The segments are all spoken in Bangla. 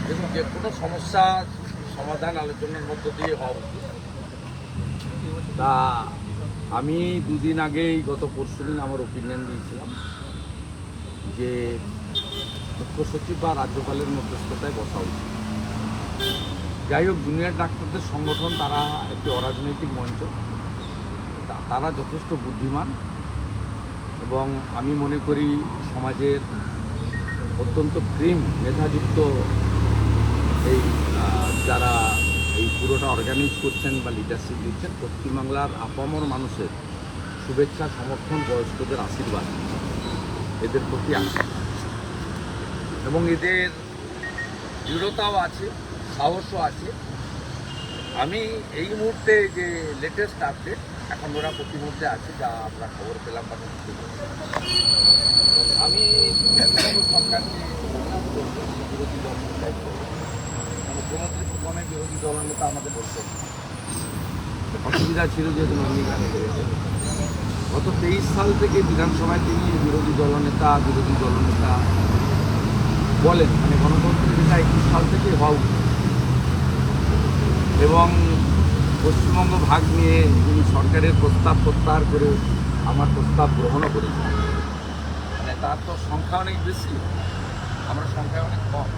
দেখুন, যে কোনো সমস্যা সমাধান আলোচনার মধ্য দিয়ে হওয়া উচিত। তা আমি দুদিন আগেই গত পরশুদিন আমার ওপিনিয়ন দিয়েছিলাম যে মুখ্য সচিব বা রাজ্যপালের মধ্যস্থতায় বসা উচিত। যাই হোক, জুনিয়র ডাক্তারদের সংগঠন তারা একটি অরাজনৈতিক মঞ্চ, তারা যথেষ্ট বুদ্ধিমান এবং আমি মনে করি সমাজের অত্যন্ত মেধাযুক্ত এই যারা এই পুরোটা অর্গানাইজ করছেন বা লিডারশিপ দিচ্ছেন, পশ্চিমবাংলার আপামর মানুষের শুভেচ্ছা, সমর্থন, বয়স্কদের আশীর্বাদ এদের প্রতি আছে এবং এদের দৃঢ়তাও আছে, সাহসও আছে। আমি এই মুহূর্তে যে লেটেস্ট আপডেট, এখন ওরা প্রতি মুহূর্তে আছে যা আমরা খবর পেলাম বা আমি সরকারকে বিরোধী দল মুখ্যমন্ত্রী সুপনের বিরোধী দলের নেতা আমাদের বলতে অসুবিধা ছিল, যেহেতু নন্দীগ্রামে করেছেন। গত 23 সাল থেকে বিধানসভায় তিনি বিরোধী দলনেতা বলেন, মানে গণতন্ত্রের যেটা 21 সাল থেকে হওয়া উচিত। এবং পশ্চিমবঙ্গ ভাগ নিয়ে তিনি সরকারের প্রস্তাব প্রত্যাহার করে আমার প্রস্তাব গ্রহণও করেছেন। মানে তার তো সংখ্যা অনেক বেশি, আমরা সংখ্যা অনেক কম।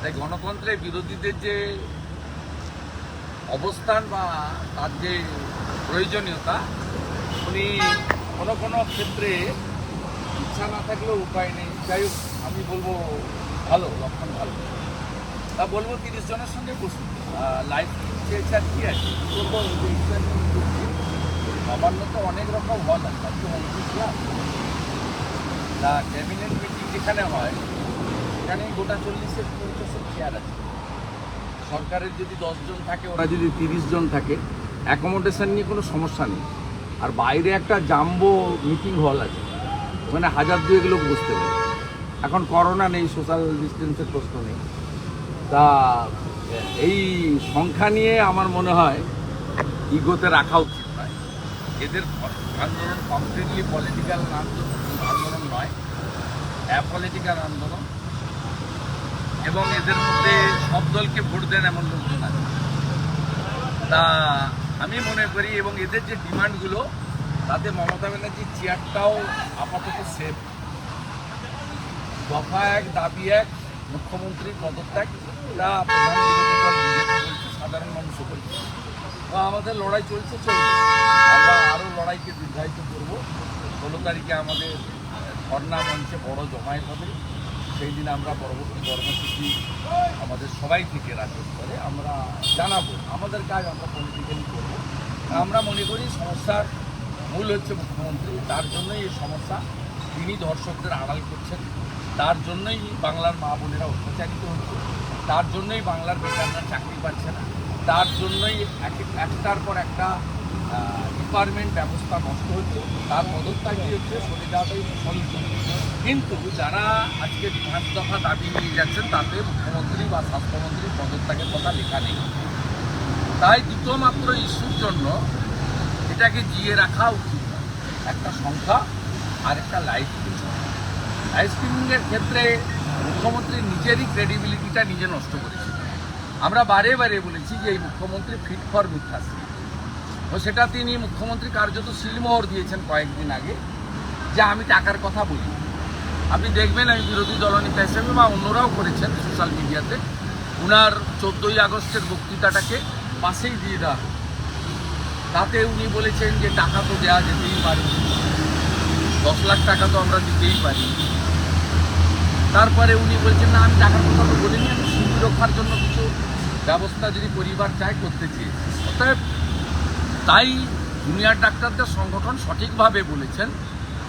তাই গণতন্ত্রের বিরোধীদের যে অবস্থান বা তার যে প্রয়োজনীয়তা, উনি কোনো ক্ষেত্রে ইচ্ছা না থাকলেও উপায় নেই। যাই হোক, আমি বলবো ভালো লক্ষণ, ভালো। তা বলবো 30 জনের সঙ্গে বসুন, লাইফ চেয়েছে আর কি আছে করবো। নবান্ন তো অনেক রকম হল আছে, তা ক্যাবিনেট মিটিং যেখানে হয় সেখানে গোটা 40-50 চেয়ার আছে। সরকারের যদি 10 জন থাকে, ওরা যদি 30 জন থাকে, অ্যাকোমোডেশন নিয়ে কোনো সমস্যা নেই। আর বাইরে একটা জাম্বো মিটিং হল আছে, ওখানে 1000-2 লোক বসতে পারে। এখন করোনা নেই, সোশ্যাল ডিস্টেন্সের প্রশ্ন নেই। তা এই সংখ্যা নিয়ে আমার মনে হয় ইগোতে রাখা উচিত নয়। এদের আন্দোলন কমপ্লিটলি পলিটিক্যাল আন্দোলন নয়, অ্যাপলিটিক্যাল আন্দোলন। এবং এদের মধ্যে সব দলকে ভোট দেন এমন লোকজন আছে। তা আমি মনে করি, এবং এদের যে ডিমান্ডগুলো, তাতে মমতা ব্যানার্জির চেয়ারটাও আপাতত সেফ। দফা 1, দাবি 1, মুখ্যমন্ত্রীর পদত্যাগ, এটা প্রধান বিরোধী দল বিজেপি বলছে, সাধারণ মানুষও বলছে। আমাদের লড়াই চলছে। আমরা আরও লড়াইকে দীর্ঘায়িত করব। 16 তারিখে আমাদের ধর্ণা মঞ্চে বড় জমায়েত হবে। সেই দিন আমরা পরবর্তী কর্মসূচি আমাদের সবাই থেকে রাজ্য স্তরে আমরা জানাবো। আমাদের কাজ আমরা পলিটিক্যালি করব। আমরা মনে করি সমস্যার মূল হচ্ছে মুখ্যমন্ত্রী। তার জন্যই এই সমস্যা, তিনি ধর্ষকদের আড়াল করছেন, তার জন্যই বাংলার মা বোনেরা অত্যাচারিত হচ্ছে, তার জন্যই বাংলার বেকাররা চাকরি পাচ্ছে না, তার জন্যই একটার পর একটা ডিপার্টমেন্ট ব্যবস্থা নষ্ট হচ্ছে, তার পদত্যাগই হচ্ছে, সরে যাওয়াটাই সলিউশন। কিন্তু যারা আজকে 5 দফা দাবি নিয়ে যাচ্ছেন, তাতে মুখ্যমন্ত্রী বা স্বাস্থ্যমন্ত্রীর পদত্যাগের কথা লেখা নেই। তাই দুটো মাত্র ইস্যুর জন্য এটাকে জিয়ে রাখা উচিত। একটা সংখ্যা আর একটা লাইফ স্কিমিংয়ের ক্ষেত্রে মুখ্যমন্ত্রী নিজেরই ক্রেডিবিলিটিটা নিজে নষ্ট করেছে। আমরা বারে বারে বলেছি যে এই মুখ্যমন্ত্রী ফিট ফর মিথ্যাশ্রী, ও সেটা তিনি মুখ্যমন্ত্রী কার্যত সিলমোহর দিয়েছেন কয়েকদিন আগে, যে আমি টাকার কথা বলি। আপনি দেখবেন, আমি বিরোধী দলনেতা হিসেবে বা অন্যরাও করেছেন সোশ্যাল মিডিয়াতে, উনার 14ই আগস্টের বক্তৃতাটাকে পাশেই দিয়ে দেওয়া। তাতে উনি বলেছেন যে টাকা তো দেওয়া যেতেই পারে, 10 লাখ টাকা তো আমরা দিতেই পারি। তারপরে উনি বলছেন, না আমি টাকার কথা তো বলিনি, আমি শিবির রক্ষার জন্য কিছু ব্যবস্থা যদি পরিবার চায় করতে চেয়েছি। অতএব তাই জুনিয়র ডাক্তারদের সংগঠন সঠিকভাবে বলেছেন,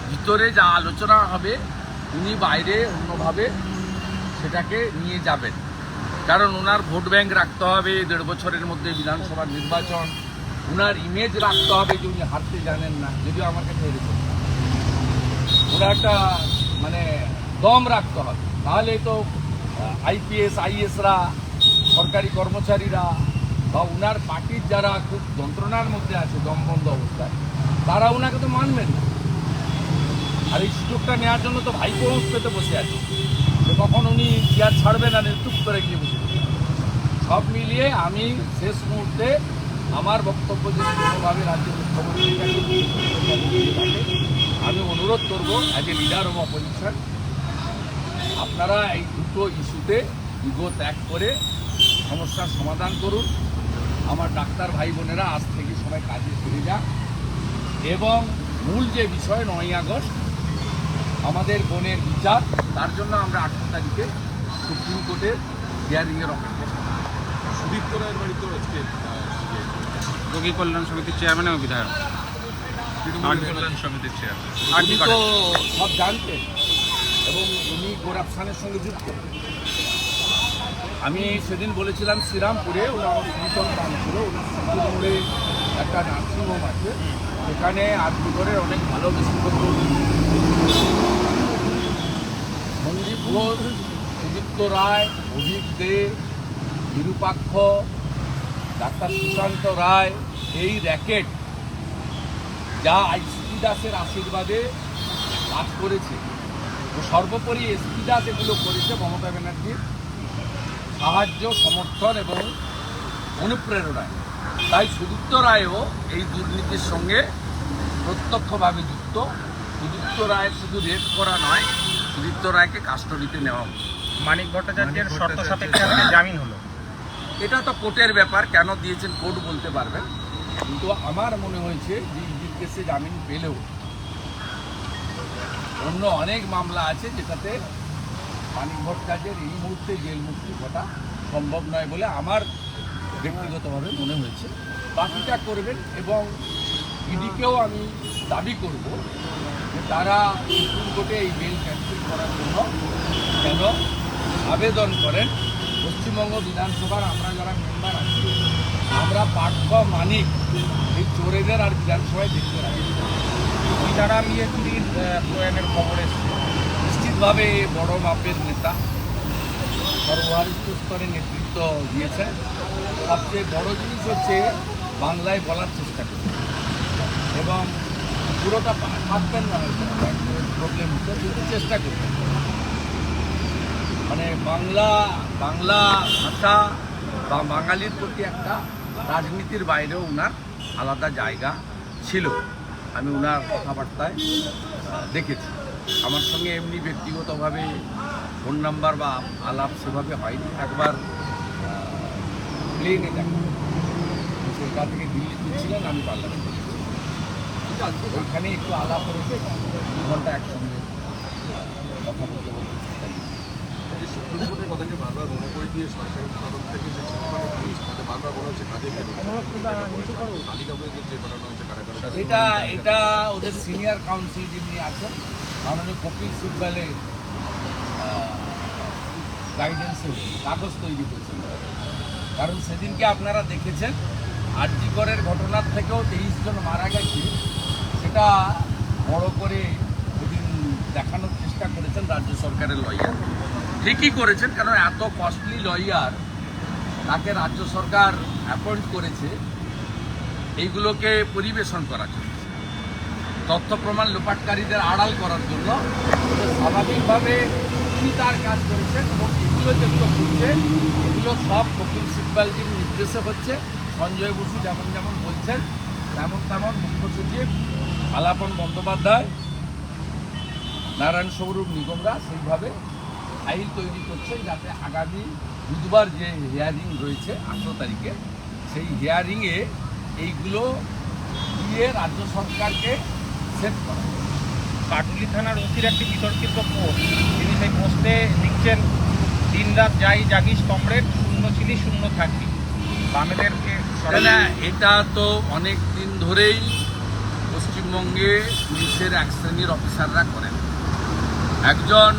ভিতরে যা আলোচনা হবে উনি বাইরে অন্যভাবে সেটাকে নিয়ে যাবেন। কারণ ওনার ভোট ব্যাংক রাখতে হবে, 1.5 বছরের মধ্যে বিধানসভার নির্বাচন, ওনার ইমেজ রাখতে হবে যে উনি হারতে জানেন না, যদিও আমার কাছে এরকম। ওনার একটা মানে দম রাখতে হবে, তাহলে তো আইপিএস আইএসরা, সরকারি কর্মচারীরা বা ওনার পার্টির যারা খুব যন্ত্রণার মধ্যে আছে দমবন্ধ অবস্থায়, তারা ওনাকে তো মানবেন না। আর এই সুযোগটা নেওয়ার জন্য তো ভাইপো পেতে বসে আছে। যে কখন উনি চেয়ার ছাড়বেন আর চুপ করে গিয়ে বসে সব মিলিয়ে আমি শেষ মুহূর্তে আমার বক্তব্য যে কোনোভাবে রাজ্যের মুখ্যমন্ত্রীর কাছে আমি অনুরোধ করবো as a leader of opposition, আপনারা এই দুটো ইস্যুতে ইগো ত্যাগ করে সমস্যার সমাধান করুন। আমার ডাক্তার ভাই বোনেরা আজ থেকে সবাই কাজে ফিরে যাক এবং মূল যে বিষয় 9ই আগস্ট আমাদের বোনের বিচার, তার জন্য আমরা 18 তারিখে সুপ্রিম কোর্টের হিয়ারিংয়ের অপেক্ষা। সুদীপ্ত রায়ের বাড়িতে আজকে রোগী কল্যাণ সমিতির চেয়ারম্যান এবং বিধায়ক কল্যাণ সমিতির চেয়ারম্যান। উনি তো সব জানতেন এবং উনি করাপশনের সঙ্গে যুক্ত। আমি সেদিন বলেছিলাম শ্রীরামপুরে ওরা আমার কীর্তন দান ছিল, শ্রীরামপুরে একটা নার্সিংহোম আছে, সেখানে আজমিগড়ের অনেক ভালো বিশেষজ্ঞ সন্দীপ ঘোষ, সুদীপ্ত রায়, অভিক দে, বিরূপাক্ষ, ডাক্তার সুশান্ত রায়, এই র্যাকেট যা এসপি দাসের আশীর্বাদে কাজ করেছে ও সর্বোপরি এসপি দাস এগুলো করেছে মমতা ব্যানার্জির সাহায্য, সমর্থন এবং অনুপ্রেরণায়। তাই সুদীপ্ত রায়ও এই দুর্নীতির সঙ্গে প্রত্যক্ষভাবে যুক্ত। সুদীপ্ত রায় শুধু রেড করা নয়, সুদীপ্ত রায়কে কাস্টডিতে নেওয়া হলো। মানিক ভট্টাচার্যের শর্ত সাপেক্ষে আজকে জামিন হলো। এটা তো কোর্টের ব্যাপার, কেন দিয়েছেন কোর্ট বলতে পারবেন, কিন্তু আমার মনে হয়েছে যে ইডির কেসে জামিন পেলেও অন্য অনেক মামলা আছে যেটাতে মানিক ভট্টাচার্যের এই মুহূর্তে জেল মুক্তি ঘটা সম্ভব নয় বলে আমার ব্যক্তিগতভাবে মনে হয়েছে। বাকিটা করবেন এবং ইডিকেও আমি দাবি করব যে তারা সুপ্রিম কোর্টে এই বেল ক্যান্সেল করার জন্য যেন আবেদন করেন। পশ্চিমবঙ্গ বিধানসভার আমরা যারা মেম্বার আছি, আমরা পার্থ মানিক এই চোরেদের আর বিধানসভায় দেখতে রাখি। সীতারাম ইয়েচুরির প্রয়াণের খবর এসেছে। নিশ্চিতভাবে বড় মাপের নেতা, সর্বভারতীয় স্তরে নেতৃত্ব দিয়েছেন। সবচেয়ে বড় জিনিস হচ্ছে বাংলায় বলার চেষ্টা করছে এবং পুরোটা পারতেন না, প্রবলেম হতো, কিন্তু চেষ্টা করতেন। মানে বাংলা ভাষা বা বাঙালির প্রতি একটা রাজনীতির বাইরেও ওনার আলাদা জায়গা ছিল, আমি ওনার কথাবার্তায় দেখেছি। আমার সঙ্গে এমনি ব্যক্তিগতভাবে ফোন নাম্বার বা আলাপ সেভাবে হয়নি, একবার প্লেনে দেখা, কলকাতা থেকে দিল্লি ফিরছিলেন, আমি পার্লামেন্টে ওইখানে একটু আলাপ করেছে, 2 ঘন্টা একসঙ্গে কথা বলতে বলতে সুপ্রিম কোর্টের কথাকে বারবার মনে করে দিয়ে সরকারের তরফ থেকে যে চিন্তাভাবনা করেছে তাতে বারবার বলা হচ্ছে কাজে তালিকা বলে যে বানানো হচ্ছে কারা কারা। এটা ওদের সিনিয়র কাউন্সিল যিনি আছেন মাননীয় কপিল সিব্বালের গাইডেন্সে কাগজ তৈরি করেছেন। কারণ সেদিনকে আপনারা দেখেছেন আরজিকরের ঘটনার থেকেও 23 জন মারা গেছে, সেটা বড় করে সেদিন দেখানোর চেষ্টা করেছেন রাজ্য সরকারের লয়ার। ঠিকই করেছেন, কারণ এত কস্টলি লয়ার তাকে রাজ্য সরকার অ্যাপয়েন্ট করেছে এইগুলোকে পরিবেশন করার জন্য, তথ্য প্রমাণ লোপাটকারীদের আড়াল করার জন্য। স্বাভাবিকভাবে তিনি তার কাজ করেছেন এবং এগুলো যেগুলো করছে এগুলো সব কপিল সিব্বালজির নির্দেশে হচ্ছে। সঞ্জয় বসু যেমন যেমন বলছেন তেমন মুখ্য সচিব আলাপন বন্দ্যোপাধ্যায়, নারায়ণ স্বরূপ নিগমরা সেইভাবে ফাইল তৈরি করছেন, যাতে আগামী বুধবার যে হিয়ারিং রয়েছে 18 তারিখে, সেই হিয়ারিংয়ে এইগুলো দিয়ে রাজ্য সরকারকে সেভ করা। কাটুলি থানার ওসির একটি বিতর্কিত পোস্ট, তিনি সেই পোস্টে লিখছেন, দিনরাত যাই জাগিস কমরেড, শূন্য ছিলি শূন্য থাকবি। বামেদেরকে এটা তো অনেক দিন ধরেই পশ্চিমবঙ্গে পুলিশের এক শ্রেণীর অফিসাররা করেন। একজন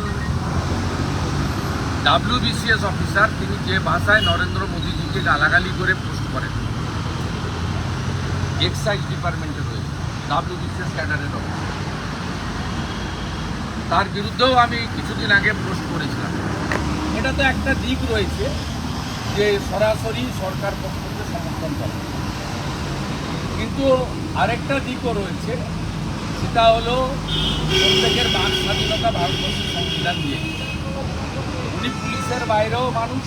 WBCS অফিসার, তিনি যে ভাষায় নরেন্দ্র মোদীজিকে গালাগালি করে পোস্ট করেন, এক্সাইজ ডিপার্টমেন্টে রয়েছে WBCS ক্যাডারের অফিসার, তার বিরুদ্ধেও আমি কিছুদিন আগে পোস্ট করেছিলাম। এটা তো একটা দিক রয়েছে যে সরাসরি সরকার পক্ষ থেকে সমর্থন করে, কিন্তু আরেকটা দিকও রয়েছে, সেটা হলো প্রত্যেকের বাক স্বাধীনতা ভারতবর্ষের সংবিধান দিয়ে। উনি পুলিশের বাইরেও মানুষ,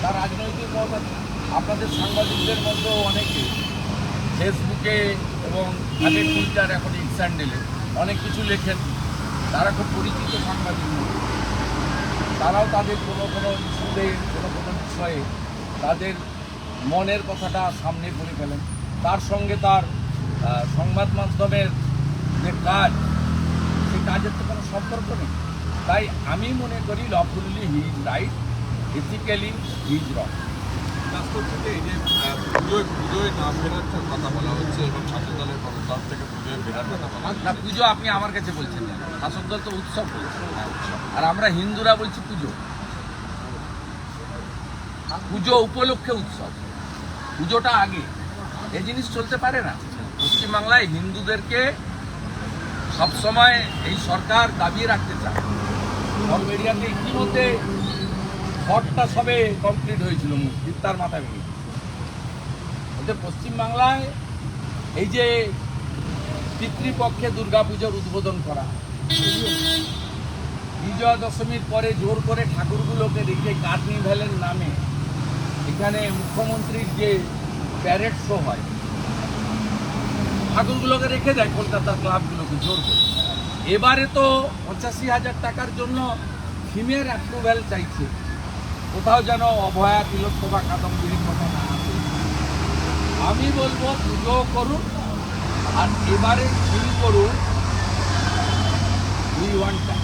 তার রাজনৈতিক মত আছে। আপনাদের সাংবাদিকদের মধ্যেও অনেকে ফেসবুকে এবং আগে টুইটার, এখন এক্স হ্যান্ডেলে অনেক কিছু লেখেন। তারা খুব পরিচিত সাংবাদিক নয়। তারাও তাদের কোনো কোনো ইস্যুতে, কোনো কোনো বিষয়ে তাদের মনের কথাটা সামনে বলে ফেলেন। তার সঙ্গে তার সংবাদ মাধ্যমের যে কাজ, সেই কাজের তো কোনো সম্পর্ক নেই। তাই আমি মনে করি লফুল্লি he is right, ethically he is wrong. বাস্তব থেকে এই যে পুজোয় না ফেরার কথা বলা হচ্ছে এবং ছাত্র দলের তরফ থেকে পুজোয় ফেরার কথা বলা হচ্ছে। না, পুজো আপনি আমার কাছে বলছেন না, শাসক দল তো উৎসব বলছে, আর আমরা হিন্দুরা বলছি পুজো। পুজো উপলক্ষে উৎসব, পুজোটা আগে। এই জিনিস চলতে পারে না। পশ্চিমবাংলায় হিন্দুদেরকে সবসময় এই সরকার দাবিয়ে রাখতে চায়। সব এরিয়াতে ইতিমধ্যে ঘরটা সবে কমপ্লিট হয়েছিল, তার মাথা ভেঙে। ওদের পশ্চিমবাংলায় এই যে পিতৃপক্ষে দুর্গাপুজোর উদ্বোধন করা, বিজয়া দশমীর পরে জোর করে ঠাকুরগুলোকে রেখে কার্নিভ্যালের নামে এখানে মুখ্যমন্ত্রীর যে প্যারেড শো হয়, ঠাকুরগুলোকে রেখে দেয় কলকাতার ক্লাবগুলোকে জোর করে। এবারে তো 85,000 টাকার জন্য থিমের অ্যাপ্রুভ্যাল চাইছে। কোথাও যেন অভয়া, তিলোত্তমা, কাদম্বিনীর কথা না আছে। আমি বলবো পুজো করুন, আর এবারে থিম করুন উই ওয়ান্ট টাইম।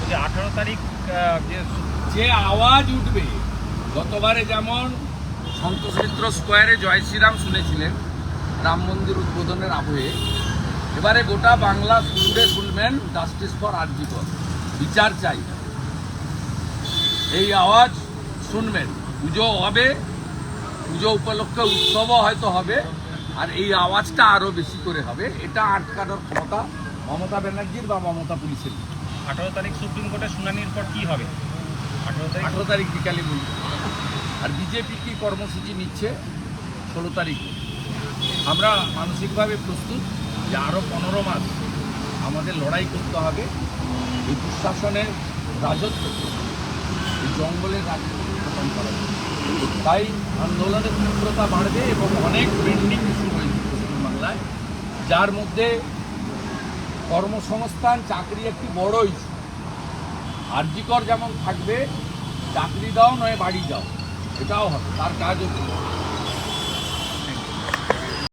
যে 18 তারিখ যে আওয়াজ উঠবে, গতবারে যেমন সন্তোষ মিত্র স্কোয়ারে জয় শ্রীরাম শুনেছিলেন রাম মন্দির উদ্বোধনের আবহে, এবারে গোটা বাংলা জুড়ে শুনবেন জাস্টিস ফর আরজিকর, বিচার চাই। এই আওয়াজ শুনবেন। পুজো হবে, পুজো উপলক্ষে উৎসবও হয়তো হবে, আর এই আওয়াজটা আরও বেশি করে হবে। এটা আটকানোর ক্ষমতা মমতা ব্যানার্জির বা মমতা পুলিশের। 18 তারিখ সুপ্রিম কোর্টের শুনানির পর কি হবে? 18 তারিখ বিকালে বলবে। আর বিজেপি কি কর্মসূচি নিচ্ছে 16 তারিখ। আমরা মানসিকভাবে প্রস্তুত যে আরও 15 মাস আমাদের লড়াই করতে হবে এই দুঃশাসনের রাজত্ব, এই জঙ্গলের রাজত্ব খতম করা। তাই আন্দোলনের তীব্রতা বাড়বে এবং অনেক পেন্ডিং ইস্যু রয়েছে পশ্চিমবাংলায়, যার মধ্যে কর্মসংস্থান, চাকরি একটি বড় ইস্যু। আরজিকর যেমন থাকবে, চাকরি দাও নয় বাড়ি যাও, এটাও হবে, তার কাজও